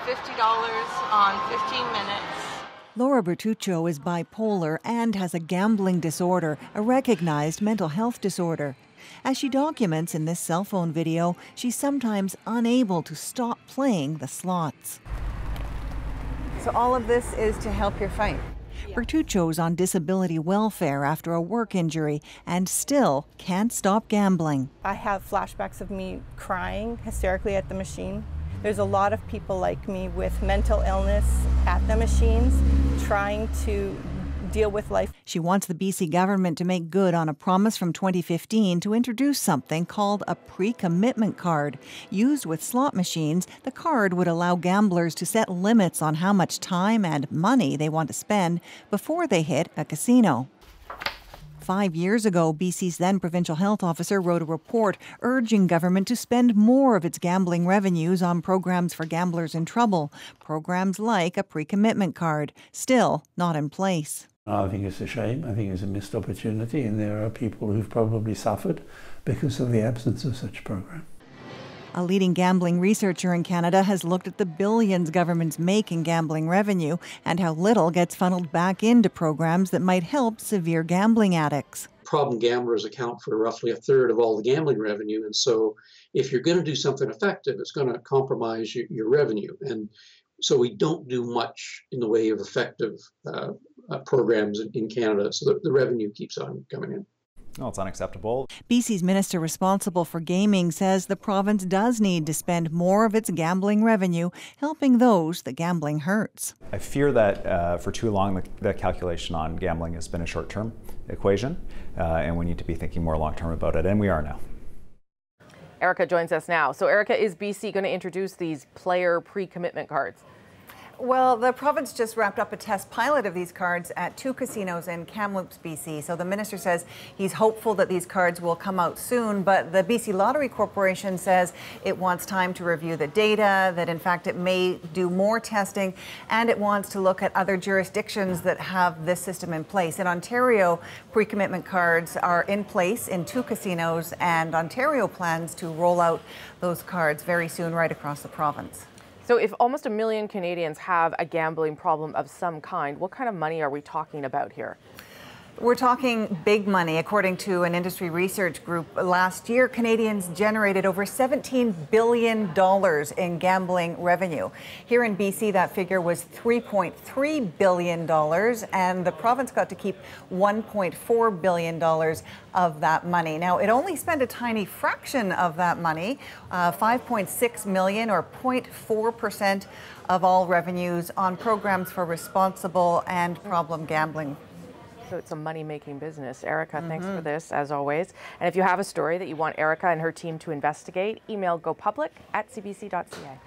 $50 on 15 minutes. Laura Bertuccio is bipolar and has a gambling disorder, a recognized mental health disorder. As she documents in this cell phone video, she's sometimes unable to stop playing the slots. So all of this is to help your fight? Bertuccio's on disability welfare after a work injury and still can't stop gambling. I have flashbacks of me crying hysterically at the machine. There's a lot of people like me with mental illness at the machines trying to deal with life. She wants the BC government to make good on a promise from 2015 to introduce something called a pre-commitment card. Used with slot machines, the card would allow gamblers to set limits on how much time and money they want to spend before they hit a casino. 5 years ago, BC's then provincial health officer wrote a report urging government to spend more of its gambling revenues on programs for gamblers in trouble, programs like a pre-commitment card, still not in place. I think it's a shame. I think it's a missed opportunity, and there are people who've probably suffered because of the absence of such a program. A leading gambling researcher in Canada has looked at the billions governments make in gambling revenue and how little gets funneled back into programs that might help severe gambling addicts. Problem gamblers account for roughly a third of all the gambling revenue, and so if you're going to do something effective, it's going to compromise your revenue. And so we don't do much in the way of effective programs in Canada, so the revenue keeps on coming in. Well, it's unacceptable. BC's minister responsible for gaming says the province does need to spend more of its gambling revenue helping those that gambling hurts. I fear that for too long the calculation on gambling has been a short-term equation, and we need to be thinking more long-term about it, and we are now. Erica joins us now. So Erica, is BC going to introduce these player pre-commitment cards? Well, the province just wrapped up a test pilot of these cards at 2 casinos in Kamloops, BC. So the minister says he's hopeful that these cards will come out soon, but the BC Lottery Corporation says it wants time to review the data, that in fact it may do more testing, and it wants to look at other jurisdictions that have this system in place. In Ontario, pre-commitment cards are in place in 2 casinos, and Ontario plans to roll out those cards very soon right across the province. So if almost 1 million Canadians have a gambling problem of some kind, what kind of money are we talking about here? We're talking big money. According to an industry research group, last year Canadians generated over $17 billion in gambling revenue. Here in BC, that figure was $3.3 billion, and the province got to keep $1.4 billion of that money. Now, it only spent a tiny fraction of that money, $5.6 million or 0.4% of all revenues on programs for responsible and problem gambling. So it's a money-making business. Erica, thanks for this, as always. And if you have a story that you want Erica and her team to investigate, email gopublic@cbc.ca.